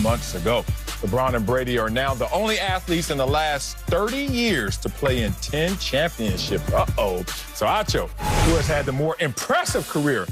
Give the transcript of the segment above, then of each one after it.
months ago. LeBron and Brady are now the only athletes in the last 30 years to play in 10 championships. Uh-oh. So, Acho, who has had the more impressive career,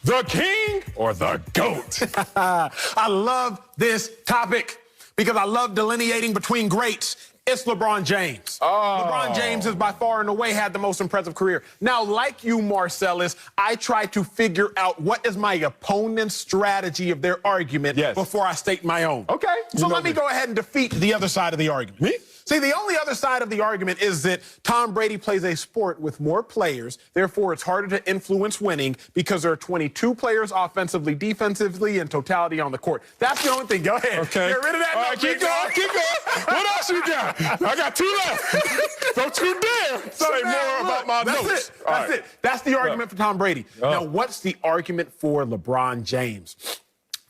the king or the GOAT? I love this topic because I love delineating between greats. It's LeBron James. Oh. LeBron James has by far and away had the most impressive career. Now, like you, Marcellus, I try to figure out what is my opponent's strategy of their argument before I state my own. Okay. So let me go ahead and defeat the other side of the argument. Me? See, the only other side of the argument is that Tom Brady plays a sport with more players. Therefore, it's harder to influence winning because there are 22 players offensively, defensively, and totality on the court. That's the only thing. Go ahead. Okay. Get rid of that. All right, keep going. Keep going. What else you got? I got 2 left. Don't you dare say more about my notes. That's it. That's the argument for Tom Brady. Now, what's the argument for LeBron James?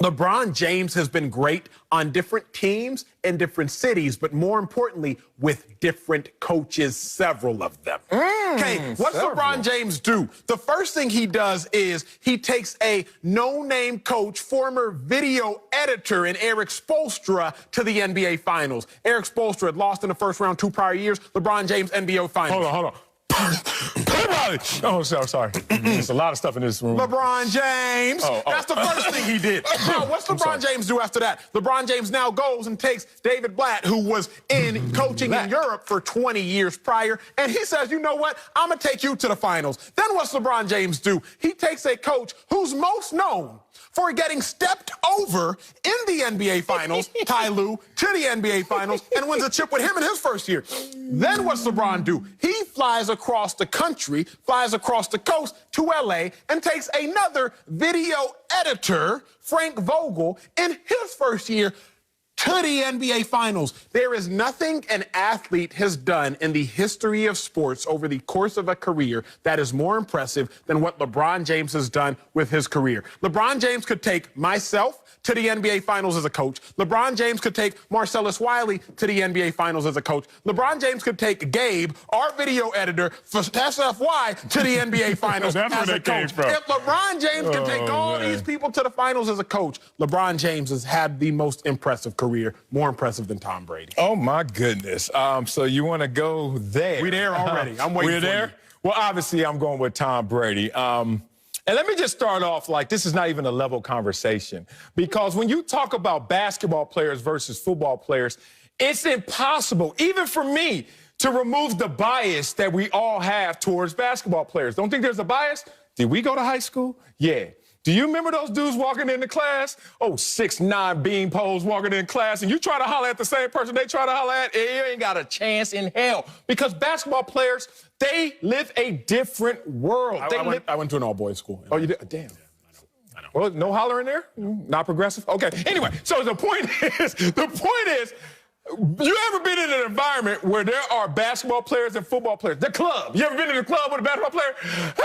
LeBron James has been great on different teams in different cities, but more importantly, with different coaches, several of them. Okay, what's LeBron James do? The first thing he does is he takes a no-name coach, former video editor in Eric Spoelstra, to the NBA Finals. Eric Spoelstra had lost in the first round 2 prior years. LeBron James, NBA Finals. Hold on. Oh, sorry. There's a lot of stuff in this room. LeBron James. That's the first thing he did. Now, what's LeBron James do after that? LeBron James now goes and takes David Blatt, who was in coaching in Europe for 20 years prior, and he says, you know what? I'm going to take you to the finals. Then what's LeBron James do? He takes a coach who's most known for getting stepped over in the NBA Finals, Ty Lue, to the NBA Finals, and wins a chip with him in his first year. Then what's LeBron do? He flies across the country, flies across the coast to LA, and takes another video editor, Frank Vogel, in his first year to the NBA Finals. There is nothing an athlete has done in the history of sports over the course of a career that is more impressive than what LeBron James has done with his career. LeBron James could take myself to the NBA Finals as a coach. LeBron James could take Marcellus Wiley to the NBA Finals as a coach. LeBron James could take Gabe, our video editor, for SFY to the NBA Finals as a coach. If LeBron James can take all these people to the finals as a coach, LeBron James has had the most impressive career, more impressive than Tom Brady. Oh, my goodness. So you want to go there? We're there already. I'm waiting We're there? You. Well, obviously, I'm going with Tom Brady. And let me just start off like this is not even a level conversation, because when you talk about basketball players versus football players, it's impossible, even for me, to remove the bias that we all have towards basketball players. Don't think there's a bias? Did we go to high school? Yeah. Do you remember those dudes walking into class? Oh, 6'9" bean poles walking in class, and you try to holler at the same person they try to holler at, you ain't got a chance in hell. Because basketball players, they live a different world. I went to an all-boys school. Oh, you did? Damn. Yeah, I know. Well, no hollering there? Not progressive? Okay. Anyway, so the point is, you ever been in an environment where there are basketball players and football players? The club. You ever been in a club with a basketball player? Hey!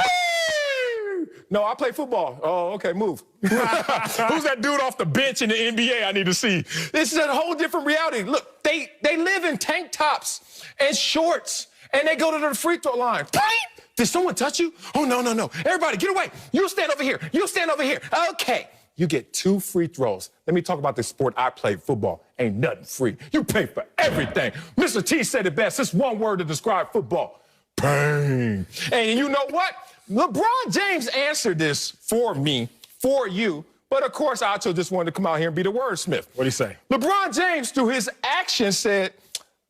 No, I play football. Oh, okay, move. Who's that dude off the bench in the NBA I need to see? This is a whole different reality. Look, they live in tank tops and shorts, and they go to the free throw line. Did someone touch you? Oh, no. Everybody, get away. You stand over here. You stand over here. Okay. You get 2 free throws. Let me talk about this sport I played, football. Ain't nothing free. You pay for everything. Mr. T said it best. It's one word to describe football. Pain. And you know what? LeBron James answered this for me, for you, but of course, Acho just wanted to come out here and be the wordsmith. What'd he say? LeBron James, through his actions, said,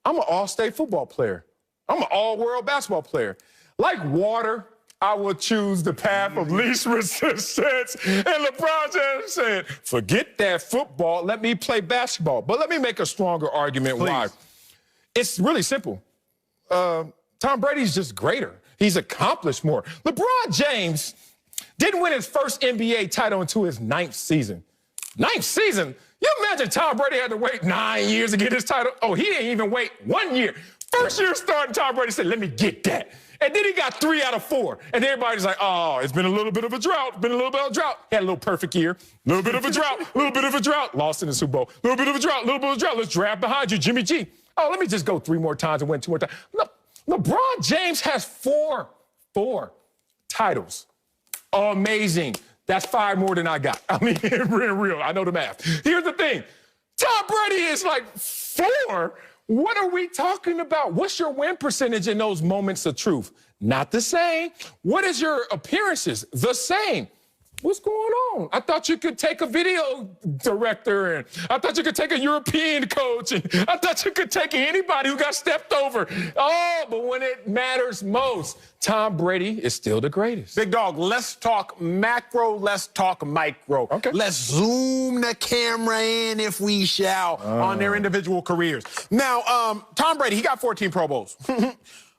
I'm an all-state football player. I'm an all-world basketball player. Like water, I will choose the path of least resistance. And LeBron James said, forget that football, let me play basketball. But let me make a stronger argument why. It's really simple. Tom Brady's just greater. He's accomplished more. LeBron James didn't win his first NBA title until his 9th season. 9th season? You imagine Tom Brady had to wait 9 years to get his title? Oh, he didn't even wait 1 year. First year starting, Tom Brady said, let me get that. And then he got 3 out of 4. And everybody's like, oh, it's been a little bit of a drought. He had a little perfect year. A little bit of a drought. A little bit of a drought. Lost in the Super Bowl. A little bit of a drought. A little bit of a drought. Let's draft behind you, Jimmy G. Oh, let me just go 3 more times and win 2 more times. No. LeBron James has 4 titles. Amazing. That's 5 more than I got. I mean, real. I know the math. Here's the thing. Tom Brady is like 4. What are we talking about? What's your win percentage in those moments of truth? Not the same. What is your appearances? The same. What's going on? I thought you could take a video director, and I thought you could take a European coach, and I thought you could take anybody who got stepped over. Oh, but when it matters most, Tom Brady is still the greatest. Big dog, let's talk macro, let's talk micro. Okay. Let's zoom the camera in, if we shall, on their individual careers. Now, Tom Brady, he got 14 Pro Bowls.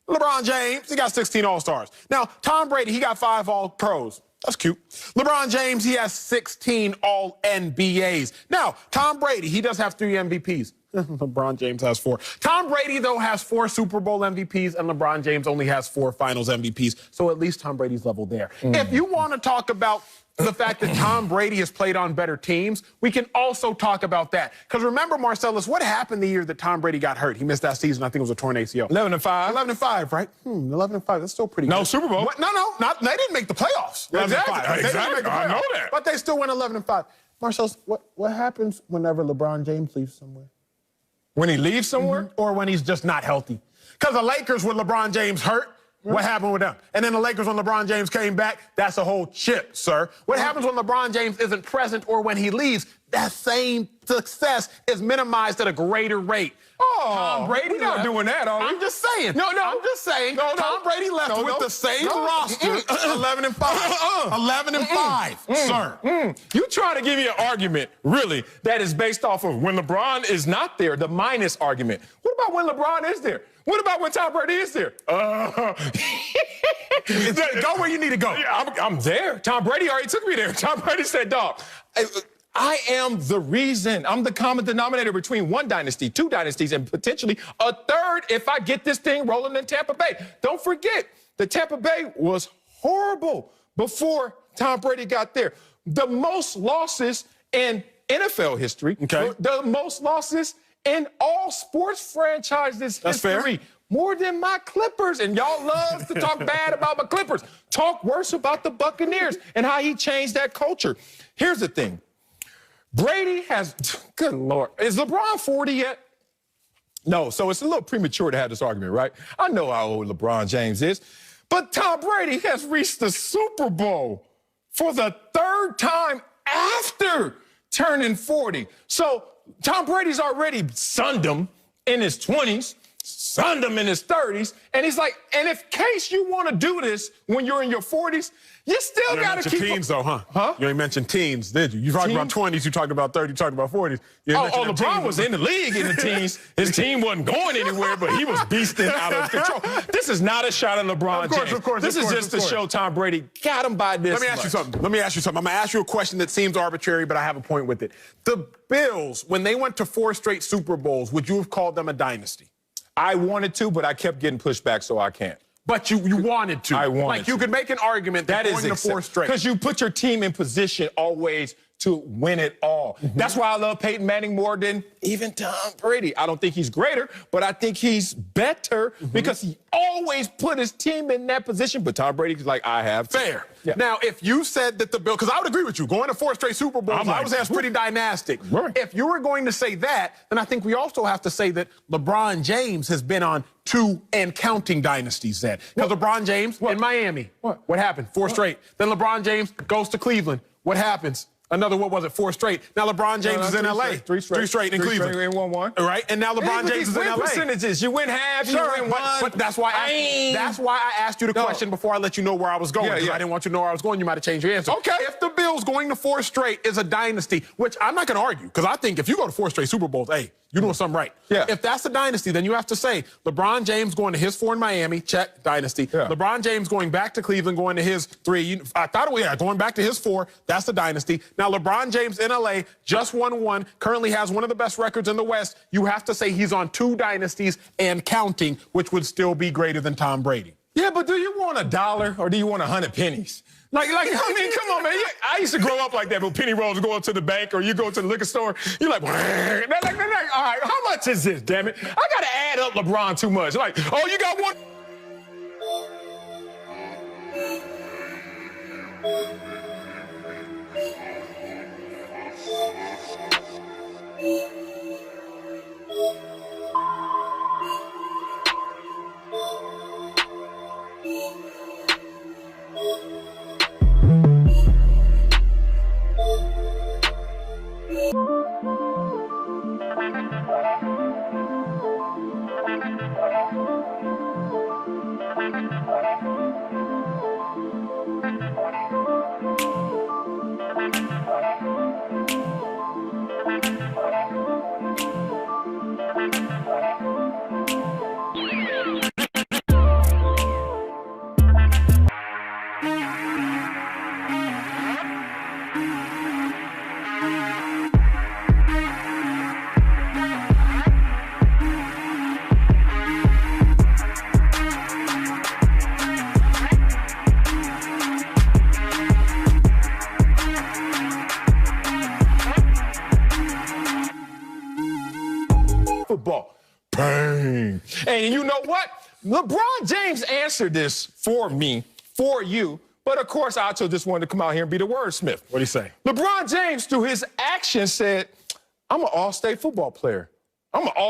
LeBron James, he got 16 All-Stars. Now, Tom Brady, he got 5 All-Pros. That's cute. LeBron James, he has 16 All-NBAs. Now, Tom Brady, he does have 3 MVPs. LeBron James has 4. Tom Brady, though, has 4 Super Bowl MVPs, and LeBron James only has 4 Finals MVPs. So at least Tom Brady's level there. If you want to talk about the fact that Tom Brady has played on better teams, we can also talk about that. Because remember, Marcellus, what happened the year that Tom Brady got hurt? He missed that season. I think it was a torn ACL. 11-5. 11-5, right? 11-5. That's still pretty good. No Super Bowl. What? No. They didn't make the playoffs. Exactly. I know that. But they still went 11-5. Marcellus, what happens whenever LeBron James leaves somewhere? When he leaves somewhere? Or when he's just not healthy? Because the Lakers, with LeBron James hurt, what happened with them? And then the Lakers, when LeBron James came back, that's a whole chip, sir. What happens when LeBron James isn't present or when he leaves? That same success is minimized at a greater rate. Oh, Tom Brady, we're not doing that, are we? I'm just saying. I'm just saying. Tom Brady left with the same roster, 11-5. 11-5, sir. You trying to give me an argument, really, that is based off of when LeBron is not there, the minus argument. What about when LeBron is there? What about when Tom Brady is there? Go where you need to go. I'm there. Tom Brady already took me there. Tom Brady said, dog, I am the reason. I'm the common denominator between 1 dynasty, 2 dynasties, and potentially a 3rd if I get this thing rolling in Tampa Bay. Don't forget, the Tampa Bay was horrible before Tom Brady got there. The most losses in NFL history. Okay. The most losses in all sports franchises That's history. fair. More than my Clippers. And y'all love to talk bad about my Clippers. Talk worse about the Buccaneers and how he changed that culture. Here's the thing. Brady has, good Lord, is LeBron 40 yet? No, so it's a little premature to have this argument, right? I know how old LeBron James is, but Tom Brady has reached the Super Bowl for the 3rd time after turning 40. So Tom Brady's already sunned him in his 20s, sunned him in his 30s, and he's like, and in case you want to do this when you're in your 40s, you still got to keep... teens, though, huh? Huh? You ain't mentioned teens, did you? You talked about 20s, you talked about 30s, you talked about 40s. LeBron was in the league in the teens. His team wasn't going anywhere, but he was beasting out of control. This is not a shot at LeBron James. Of course. This is just to show Tom Brady got him by this Let me ask you something. I'm going to ask you a question that seems arbitrary, but I have a point with it. The Bills, when they went to 4 straight Super Bowls, would you have called them a dynasty? I wanted to, but I kept getting pushed back, so I can't. But you wanted to. I wanted to. Like, you could make an argument that going to 4 straight. Because you put your team in position always to win it all. That's why I love Peyton Manning more than even Tom Brady. I don't think he's greater, but I think he's better because he always put his team in that position. But Tom Brady's like, I have to. Fair. Yeah. Now, if you said that the Bills, because I would agree with you, going to 4 straight Super Bowls, I would say that's pretty dynastic. Right. If you were going to say that, then I think we also have to say that LeBron James has been on 2 and counting dynasties then. Because LeBron James in Miami, what happened? 4 straight. Then LeBron James goes to Cleveland. What happens? Another, 4 straight. Now LeBron James is in L.A. 3 straight in Cleveland. 3 straight, 1-1. All right, and now LeBron James is in L.A. Percentages. You win half, you win 1. But that's why I asked you the question before I let you know where I was going. I didn't want you to know where I was going. You might have changed your answer. Okay. If the Bills going to 4 straight is a dynasty, which I'm not going to argue, because I think if you go to 4 straight Super Bowls, hey, you're doing something right. Yeah. If that's a dynasty, then you have to say LeBron James going to his 4 in Miami, check, dynasty. Yeah. LeBron James going back to Cleveland, going to his 3. I thought, going back to his 4, that's the dynasty. Now LeBron James in LA just won 1, currently has one of the best records in the West. You have to say he's on 2 dynasties and counting, which would still be greater than Tom Brady. Yeah, but do you want $1 or do you want 100 pennies? Like, I mean, come on, man. I used to grow up like that. When penny rolls go up to the bank or you go to the liquor store, you're like, all right, how much is this, damn it? I got to add up LeBron too much. Like, oh, you got 1. football. Bang. And you know what? LeBron James answered this for me, for you. But, of course, I just wanted to come out here and be the wordsmith. What'd he say? LeBron James, through his actions, said, I'm an all-state football player. I'm an all